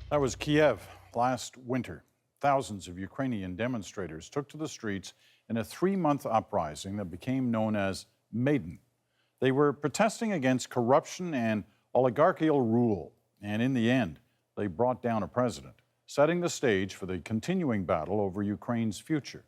That was Kiev last winter. Thousands of Ukrainian demonstrators took to the streets in a 3-month uprising that became known as Maidan. They were protesting against corruption and oligarchical rule, and in the end, they brought down a president, setting the stage for the continuing battle over Ukraine's future.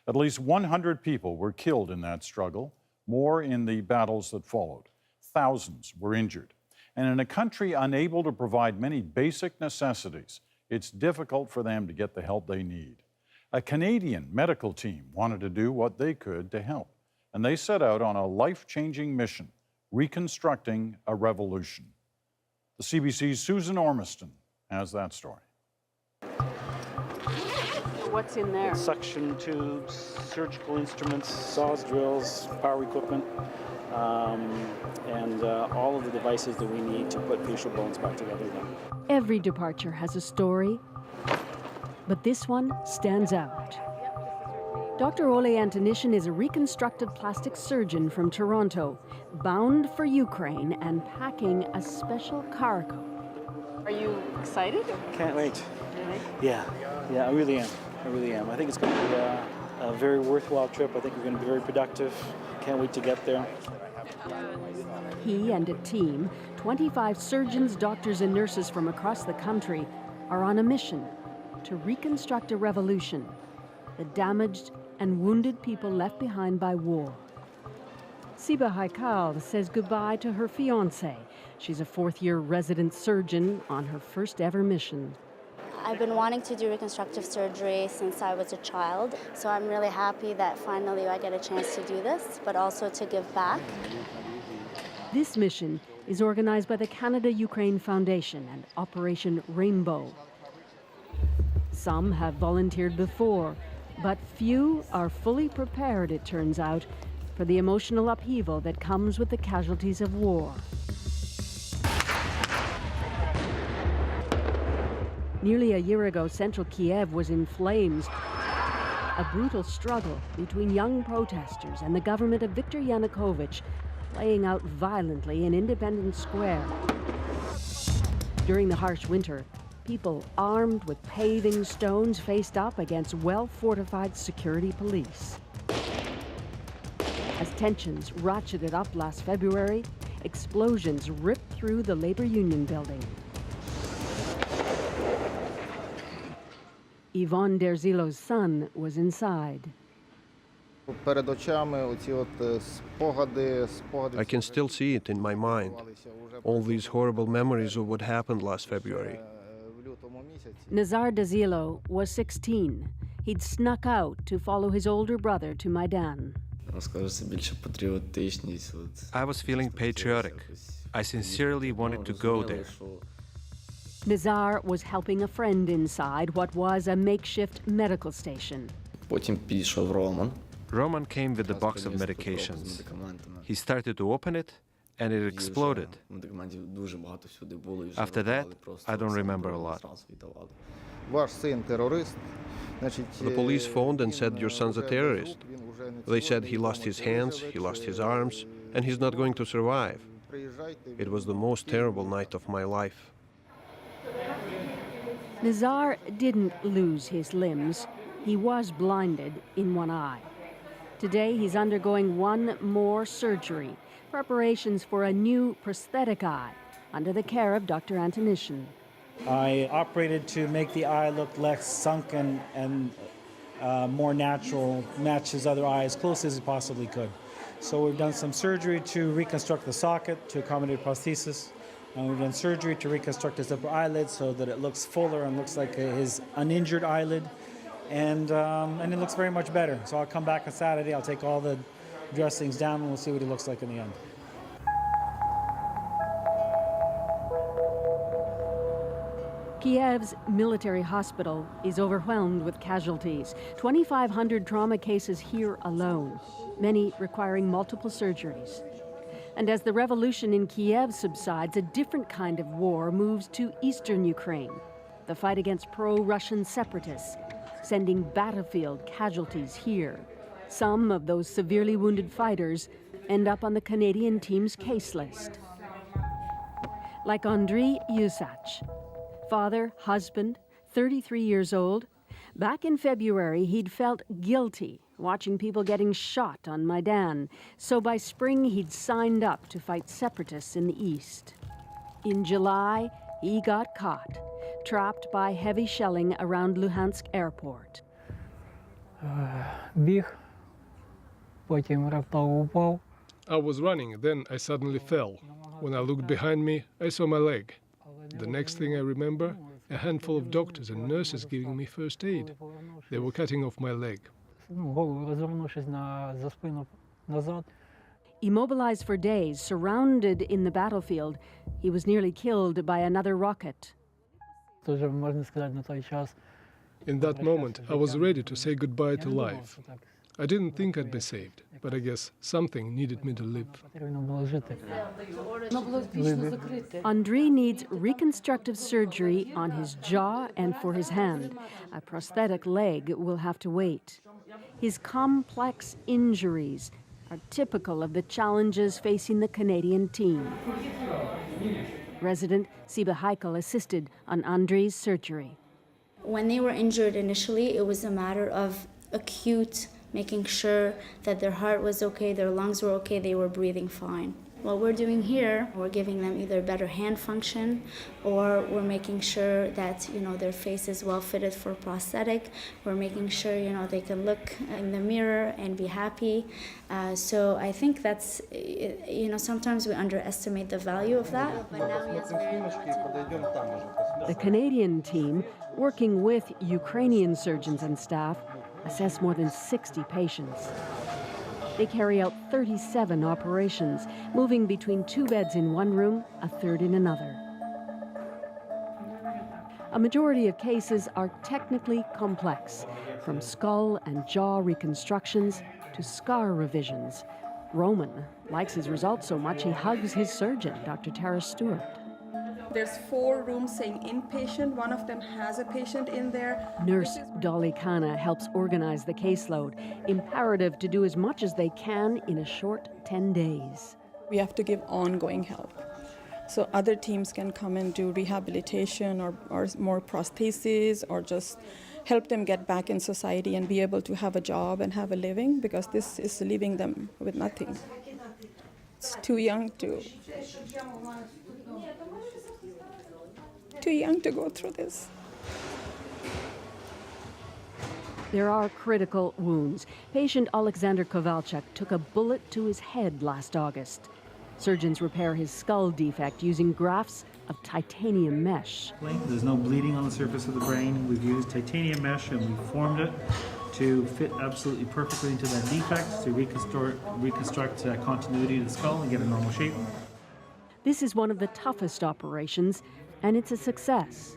At least 100 people were killed in that struggle, more in the battles that followed. Thousands were injured. And in a country unable to provide many basic necessities, it's difficult for them to get the help they need. A Canadian medical team wanted to do what they could to help, and they set out on a life-changing mission, reconstructing a revolution. The CBC's Susan Ormiston has that story. What's in there? Suction tubes, surgical instruments, saws, drills, power equipment, and all of the devices that we need to put facial bones back together again. Every departure has a story, but this one stands out. Dr. Ole Antonishin is a reconstructive plastic surgeon from Toronto, bound for Ukraine and packing a special cargo. Are you excited? Can't wait. Really? Yeah, I really am. I think it's going to be a very worthwhile trip. I think we're going to be very productive. Can't wait to get there. He and a team, 25 surgeons, doctors, and nurses from across the country, are on a mission to reconstruct a revolution, the damaged and wounded people left behind by war. Siba Haikal says goodbye to her fiancé. She's a fourth-year resident surgeon on her first ever mission. I've been wanting to do reconstructive surgery since I was a child, so I'm really happy that finally I get a chance to do this, but also to give back. This mission is organized by the Canada-Ukraine Foundation and Operation Rainbow. Some have volunteered before, but few are fully prepared, it turns out, for the emotional upheaval that comes with the casualties of war. Nearly a year ago, central Kiev was in flames. A brutal struggle between young protesters and the government of Viktor Yanukovych playing out violently in Independence Square. During the harsh winter, people armed with paving stones faced up against well-fortified security police. As tensions ratcheted up last February, explosions ripped through the labor union building. Yvonne Derzilo's son was inside. I can still see it in my mind, all these horrible memories of what happened last February. Nazar Derzilo was 16. He'd snuck out to follow his older brother to Maidan. I was feeling patriotic. I sincerely wanted to go there. Nazar was helping a friend inside what was a makeshift medical station. Roman came with a box of medications. He started to open it, and it exploded. After that, I don't remember a lot. The police phoned and said your son's a terrorist. They said he lost his hands, he lost his arms, and he's not going to survive. It was the most terrible night of my life. Nazar didn't lose his limbs. He was blinded in one eye. Today, he's undergoing one more surgery, preparations for a new prosthetic eye, under the care of Dr. Antonishin. I operated to make the eye look less sunken and more natural, match his other eye as close as he possibly could. So we've done some surgery to reconstruct the socket to accommodate prosthesis. And we've done surgery to reconstruct his upper eyelid so that it looks fuller and looks like his uninjured eyelid. And it looks very much better. So I'll come back on Saturday, I'll take all the dressings down, and we'll see what he looks like in the end. Kiev's military hospital is overwhelmed with casualties. 2,500 trauma cases here alone, many requiring multiple surgeries. And as the revolution in Kiev subsides, a different kind of war moves to eastern Ukraine, the fight against pro-Russian separatists, sending battlefield casualties here. Some of those severely wounded fighters end up on the Canadian team's case list. Like Andriy Usach, Father, husband, 33 years old. Back in February, he'd felt guilty watching people getting shot on Maidan. So by spring, he'd signed up to fight separatists in the east. In July, he got caught, trapped by heavy shelling around Luhansk airport. Біг, потім раптово упав. I was running, then I suddenly fell. When I looked behind me, I saw my leg. The next thing I remember, a handful of doctors and nurses giving me first aid. They were cutting off my leg. Голову розвернувшись за спину назад. Immobilized for days, surrounded in the battlefield, he was nearly killed by another rocket. Тоже можна сказати на той час. In that moment, I was ready to say goodbye to life. I didn't think I'd be saved, but I guess something needed me to live. Потрібно було жити. Andriy needs reconstructive surgery on his jaw and for his hand. A prosthetic leg will have to wait. His complex injuries are typical of the challenges facing the Canadian team. Resident Siba Heikel assisted on Andriy's surgery. When they were injured initially, it was a matter of acute making sure that their heart was okay, their lungs were okay, they were breathing fine. What we're doing here, we're giving them either better hand function, or we're making sure that their face is well fitted for prosthetic. We're making sure they can look in the mirror and be happy. So I think that's sometimes we underestimate the value of that. But now he has The Canadian team, working with Ukrainian surgeons and staff, assess more than 60 patients. They carry out 37 operations, moving between 2 beds in one room, a third in another. A majority of cases are technically complex, from skull and jaw reconstructions to scar revisions. Roman likes his results so much he hugs his surgeon, Dr. Tara Stewart. There's 4 rooms saying inpatient. One of them has a patient in there. Nurse Dolly Khanna helps organize the caseload, imperative to do as much as they can in a short 10 days. We have to give ongoing help. So other teams can come and do rehabilitation or more prostheses, or just help them get back in society and be able to have a job and have a living, because this is leaving them with nothing. It's too young to go through this. There are critical wounds. Patient Alexander Kovalchuk took a bullet to his head last August. Surgeons repair his skull defect using grafts of titanium mesh. There's no bleeding on the surface of the brain. We've used titanium mesh and we've formed it to fit absolutely perfectly into that defect, to reconstruct continuity of the skull and get a normal shape. This is one of the toughest operations, and it's a success.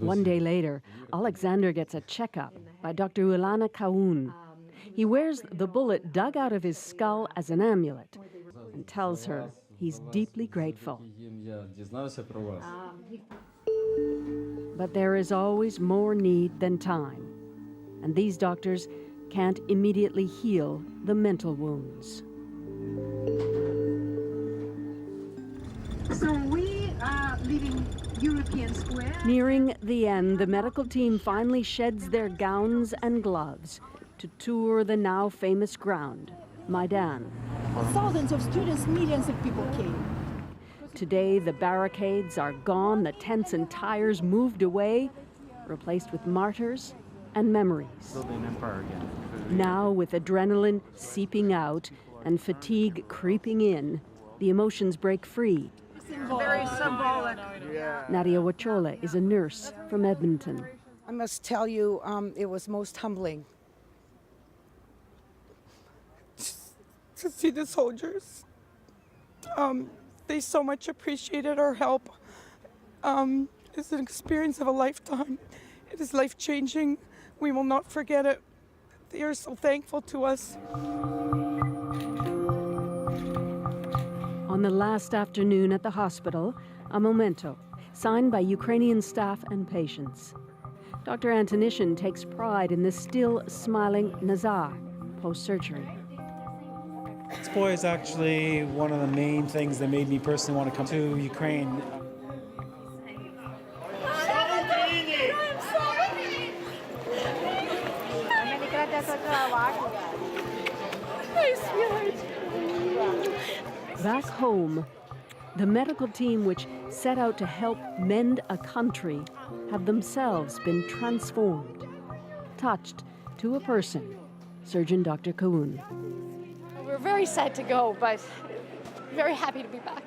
One day later, Alexander gets a checkup by Dr. Ulana Kaun. He wears the bullet dug out of his skull as an amulet and tells her he's deeply grateful. But there is always more need than time, and these doctors can't immediately heal the mental wounds. So we are leaving European Square. Nearing the end, the medical team finally sheds their gowns and gloves to tour the now famous ground, Maidan. Thousands of students, millions of people came. Today, the barricades are gone, the tents and tires moved away, replaced with martyrs and memories. Now, with adrenaline seeping out and fatigue creeping in, the emotions break free. Very symbolic. Nadia Wachola is a nurse from Edmonton. I must tell you, it was most humbling to see the soldiers. They so much appreciated our help. It's an experience of a lifetime. It is life-changing. We will not forget it. They are so thankful to us. On the last afternoon at the hospital, a memento signed by Ukrainian staff and patients. Dr. Antonishin takes pride in the still smiling Nazar post-surgery. This boy is actually one of the main things that made me personally want to come to Ukraine. Back home, the medical team which set out to help mend a country have themselves been transformed, touched to a person, Surgeon Dr. Kaun. We're very sad to go, but very happy to be back.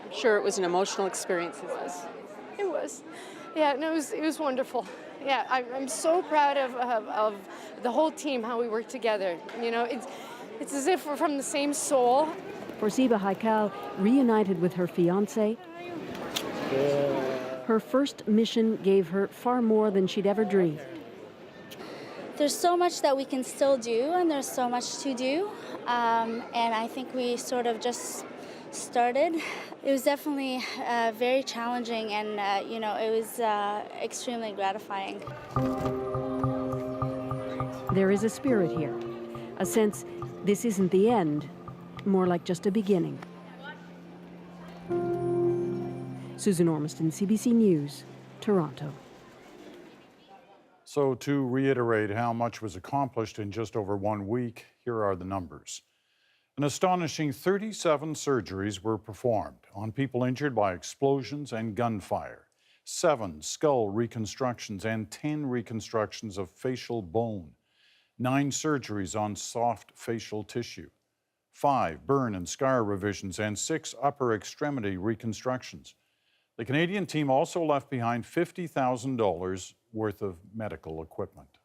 I'm sure it was an emotional experience. It was. Yeah, no, it was wonderful. Yeah, I'm so proud of the whole team, how we work together. You know, it's as if we're from the same soul. For Siba Haikal, reunited with her fiancé, her first mission gave her far more than she'd ever dreamed. There's so much that we can still do, and there's so much to do. And I think we sort of just started. It was definitely very challenging, and it was extremely gratifying. There is a spirit here, a sense this isn't the end, more like just a beginning. Susan Ormiston, CBC News, Toronto. So to reiterate how much was accomplished in just over 1 week, here are the numbers. An astonishing 37 surgeries were performed on people injured by explosions and gunfire, 7 skull reconstructions and 10 reconstructions of facial bone, 9 surgeries on soft facial tissue, 5 burn and scar revisions, and 6 upper extremity reconstructions. The Canadian team also left behind $50,000 worth of medical equipment.